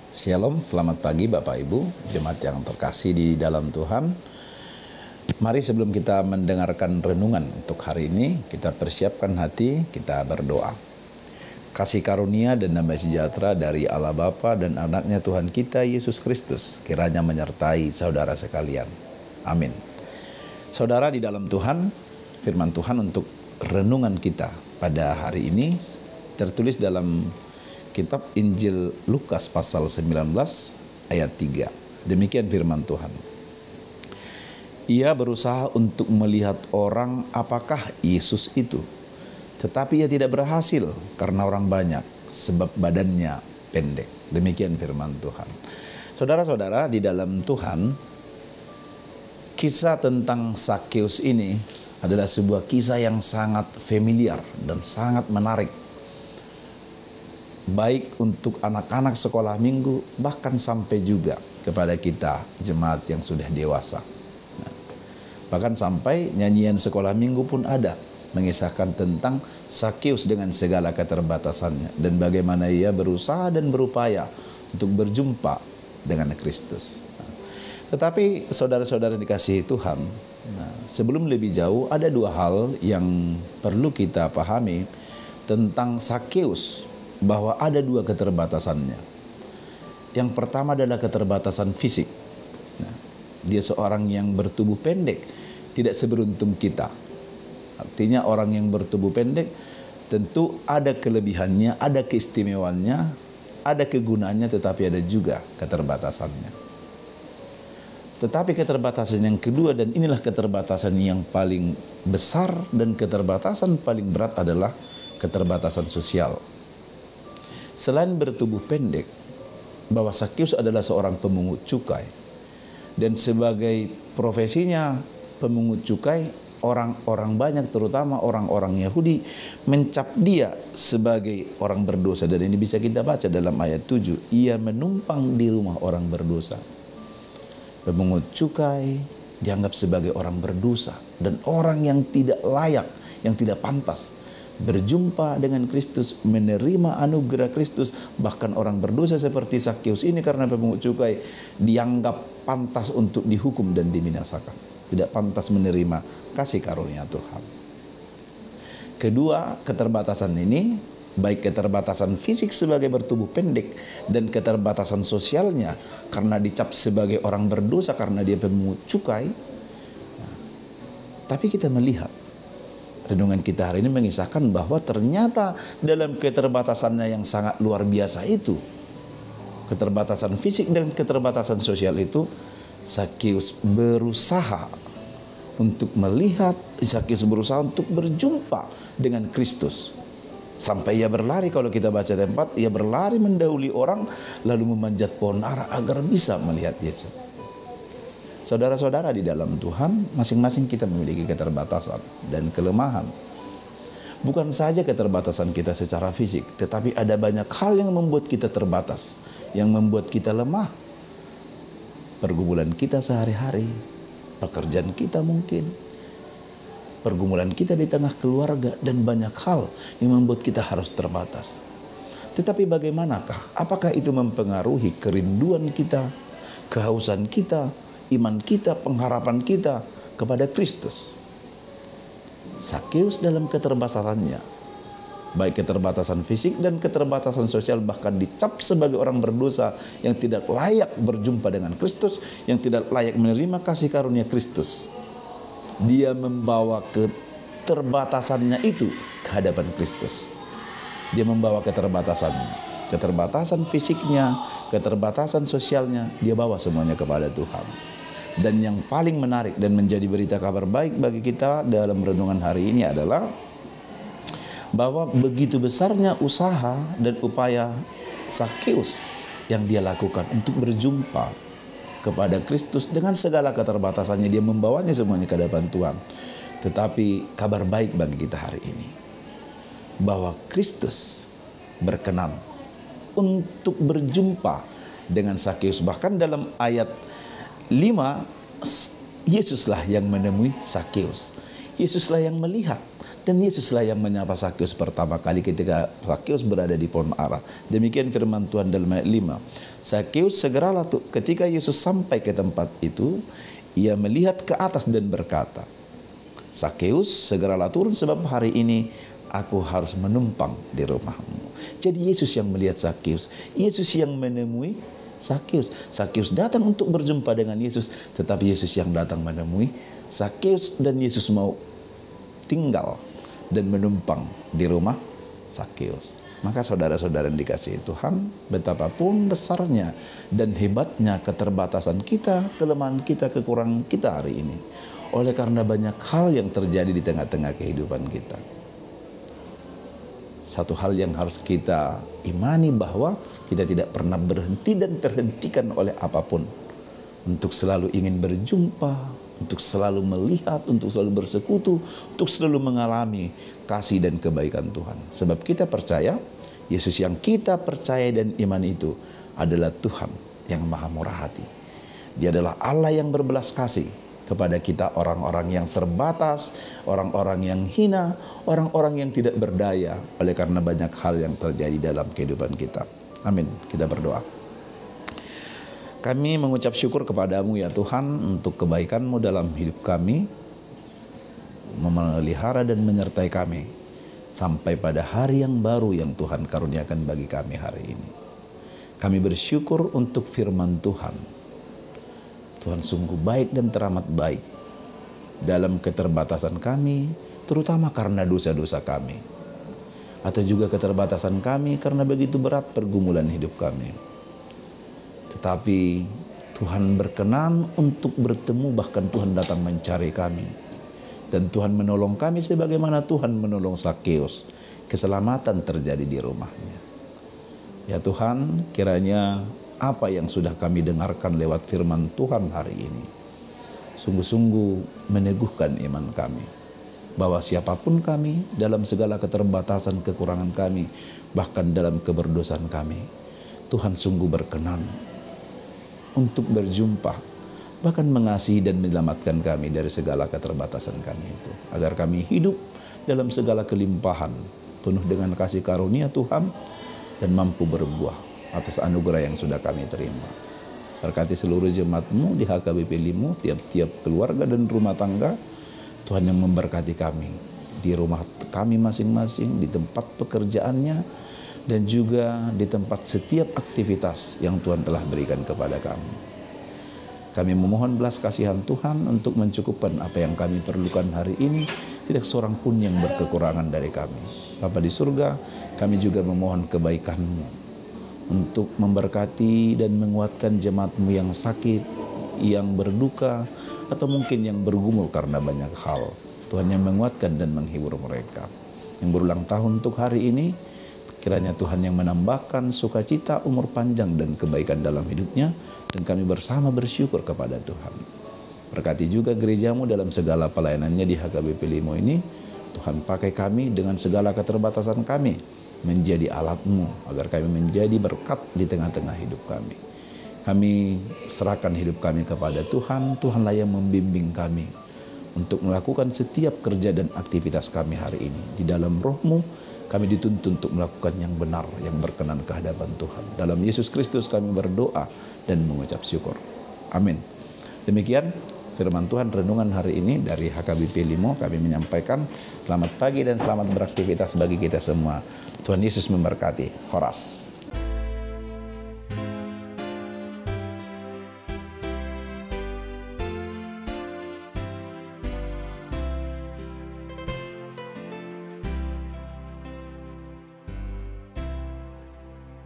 Shalom, selamat pagi Bapak Ibu, jemaat yang terkasih di dalam Tuhan. Mari sebelum kita mendengarkan renungan untuk hari ini, kita persiapkan hati, kita berdoa. Kasih karunia dan damai sejahtera dari Allah Bapa dan anaknya Tuhan kita Yesus Kristus kiranya menyertai saudara sekalian. Amin. Saudara di dalam Tuhan, firman Tuhan untuk renungan kita pada hari ini tertulis dalam Kitab Injil Lukas pasal 19 ayat 3. Demikian firman Tuhan. Ia berusaha untuk melihat orang apakah Yesus itu. Tetapi ia tidak berhasil karena orang banyak sebab badannya pendek. Demikian firman Tuhan. Saudara-saudara di dalam Tuhan, kisah tentang Zakheus ini adalah sebuah kisah yang sangat familiar dan sangat menarik. Baik untuk anak-anak sekolah minggu, bahkan sampai juga kepada kita jemaat yang sudah dewasa. Bahkan sampai nyanyian sekolah minggu pun ada mengisahkan tentang Zakheus dengan segala keterbatasannya dan bagaimana ia berusaha dan berupaya untuk berjumpa dengan Kristus. Tetapi saudara-saudara dikasihi Tuhan, sebelum lebih jauh ada dua hal yang perlu kita pahami tentang Zakheus, bahwa ada dua keterbatasannya. Yang pertama adalah keterbatasan fisik. Dia seorang yang bertubuh pendek, tidak seberuntung kita. Artinya orang yang bertubuh pendek tentu ada kelebihannya, ada keistimewaannya, ada kegunaannya, tetapi ada juga keterbatasannya. Tetapi keterbatasan yang kedua, dan inilah keterbatasan yang paling besar dan keterbatasan paling berat, adalah keterbatasan sosial. Selain bertubuh pendek, bahwa Zakheus adalah seorang pemungut cukai. Dan sebagai profesinya pemungut cukai, orang-orang banyak, terutama orang-orang Yahudi, mencap dia sebagai orang berdosa. Dan ini bisa kita baca dalam ayat 7. Ia menumpang di rumah orang berdosa. Pemungut cukai dianggap sebagai orang berdosa dan orang yang tidak layak, yang tidak pantas berjumpa dengan Kristus, menerima anugerah Kristus. Bahkan orang berdosa seperti Zakheus ini karena pemungut cukai dianggap pantas untuk dihukum dan dibinasakan, tidak pantas menerima kasih karunia Tuhan. Kedua, keterbatasan ini, baik keterbatasan fisik sebagai bertubuh pendek dan keterbatasan sosialnya karena dicap sebagai orang berdosa karena dia pemungut cukai. Tapi kita melihat renungan kita hari ini mengisahkan bahwa ternyata dalam keterbatasannya yang sangat luar biasa itu, keterbatasan fisik dan keterbatasan sosial itu, Zakheus berusaha untuk melihat, Zakheus berusaha untuk berjumpa dengan Kristus. Sampai ia berlari, kalau kita baca tempat, ia berlari mendahului orang lalu memanjat pohon ara agar bisa melihat Yesus. Saudara-saudara di dalam Tuhan, masing-masing kita memiliki keterbatasan dan kelemahan. Bukan saja keterbatasan kita secara fisik, tetapi ada banyak hal yang membuat kita terbatas, yang membuat kita lemah. Pergumulan kita sehari-hari, pekerjaan kita mungkin, pergumulan kita di tengah keluarga, dan banyak hal yang membuat kita harus terbatas. Tetapi bagaimanakah? Apakah itu mempengaruhi kerinduan kita, kehausan kita, iman kita, pengharapan kita kepada Kristus? Zakheus dalam keterbatasannya, baik keterbatasan fisik dan keterbatasan sosial, bahkan dicap sebagai orang berdosa yang tidak layak berjumpa dengan Kristus, yang tidak layak menerima kasih karunia Kristus. Dia membawa keterbatasannya itu ke hadapan Kristus. Dia membawa keterbatasannya, keterbatasan fisiknya, keterbatasan sosialnya, dia bawa semuanya kepada Tuhan. Dan yang paling menarik dan menjadi berita kabar baik bagi kita dalam renungan hari ini adalah bahwa begitu besarnya usaha dan upaya Zakheus yang dia lakukan untuk berjumpa kepada Kristus dengan segala keterbatasannya, dia membawanya semuanya ke hadapan Tuhan. Tetapi kabar baik bagi kita hari ini, bahwa Kristus berkenan untuk berjumpa dengan Zakheus. Bahkan dalam ayat 5, Yesuslah yang menemui Zakheus. Yesuslah yang melihat Dan Yesuslah yang menyapa Sakeus pertama kali ketika Sakeus berada di pohon ara. Demikian firman Tuhan dalam ayat 5. Sakeus segeralah ketika Yesus sampai ke tempat itu, ia melihat ke atas dan berkata, Sakeus segeralah turun sebab hari ini aku harus menumpang di rumahmu. Jadi Yesus yang melihat Sakeus, Yesus yang menemui Sakeus. Sakeus datang untuk berjumpa dengan Yesus, tetapi Yesus yang datang menemui Sakeus, dan Yesus mau tinggal dan menumpang di rumah Sakeus. Maka saudara-saudara yang dikasihi Tuhan, betapapun besarnya dan hebatnya keterbatasan kita, kelemahan kita, kekurangan kita hari ini, oleh karena banyak hal yang terjadi di tengah-tengah kehidupan kita, satu hal yang harus kita imani bahwa kita tidak pernah berhenti dan terhentikan oleh apapun untuk selalu ingin berjumpa, untuk selalu melihat, untuk selalu bersekutu, untuk selalu mengalami kasih dan kebaikan Tuhan. Sebab kita percaya, Yesus yang kita percaya dan iman itu adalah Tuhan yang maha murah hati. Dia adalah Allah yang berbelas kasih kepada kita, orang-orang yang terbatas, orang-orang yang hina, orang-orang yang tidak berdaya, oleh karena banyak hal yang terjadi dalam kehidupan kita. Amin. Kita berdoa. Kami mengucap syukur kepadamu ya Tuhan untuk kebaikan-Mu dalam hidup kami, memelihara dan menyertai kami sampai pada hari yang baru yang Tuhan karuniakan bagi kami hari ini. Kami bersyukur untuk firman Tuhan. Tuhan sungguh baik dan teramat baik dalam keterbatasan kami, terutama karena dosa-dosa kami, atau juga keterbatasan kami karena begitu berat pergumulan hidup kami. Tetapi Tuhan berkenan untuk bertemu, bahkan Tuhan datang mencari kami. Dan Tuhan menolong kami sebagaimana Tuhan menolong Sakeus. Keselamatan terjadi di rumahnya. Ya Tuhan, kiranya apa yang sudah kami dengarkan lewat firman Tuhan hari ini sungguh-sungguh meneguhkan iman kami. Bahwa siapapun kami dalam segala keterbatasan kekurangan kami, bahkan dalam keberdosaan kami, Tuhan sungguh berkenan untuk berjumpa, bahkan mengasihi dan menyelamatkan kami dari segala keterbatasan kami itu, agar kami hidup dalam segala kelimpahan, penuh dengan kasih karunia Tuhan, dan mampu berbuah atas anugerah yang sudah kami terima. Berkati seluruh jemaat-Mu di HKBP Limo, tiap-tiap keluarga dan rumah tangga, Tuhan yang memberkati kami, di rumah kami masing-masing, di tempat pekerjaannya, dan juga di tempat setiap aktivitas yang Tuhan telah berikan kepada kami. Kami memohon belas kasihan Tuhan untuk mencukupkan apa yang kami perlukan hari ini. Tidak seorang pun yang berkekurangan dari kami. Bapa di surga, kami juga memohon kebaikan-Mu untuk memberkati dan menguatkan jemaat-Mu yang sakit, yang berduka, atau mungkin yang bergumul karena banyak hal. Tuhan yang menguatkan dan menghibur mereka. Yang berulang tahun untuk hari ini, kiranya Tuhan yang menambahkan sukacita, umur panjang, dan kebaikan dalam hidupnya. Dan kami bersama bersyukur kepada Tuhan. Berkati juga gereja-Mu dalam segala pelayanannya di HKBP Limo ini. Tuhan pakai kami dengan segala keterbatasan kami menjadi alat-Mu, agar kami menjadi berkat di tengah-tengah hidup kami. Kami serahkan hidup kami kepada Tuhan. Tuhanlah yang membimbing kami untuk melakukan setiap kerja dan aktivitas kami hari ini. Di dalam Roh-Mu, kami dituntun untuk melakukan yang benar, yang berkenan ke hadapan Tuhan. Dalam Yesus Kristus kami berdoa dan mengucap syukur. Amin. Demikian firman Tuhan renungan hari ini dari HKBP Limo. Kami menyampaikan selamat pagi dan selamat beraktivitas bagi kita semua. Tuhan Yesus memberkati. Horas.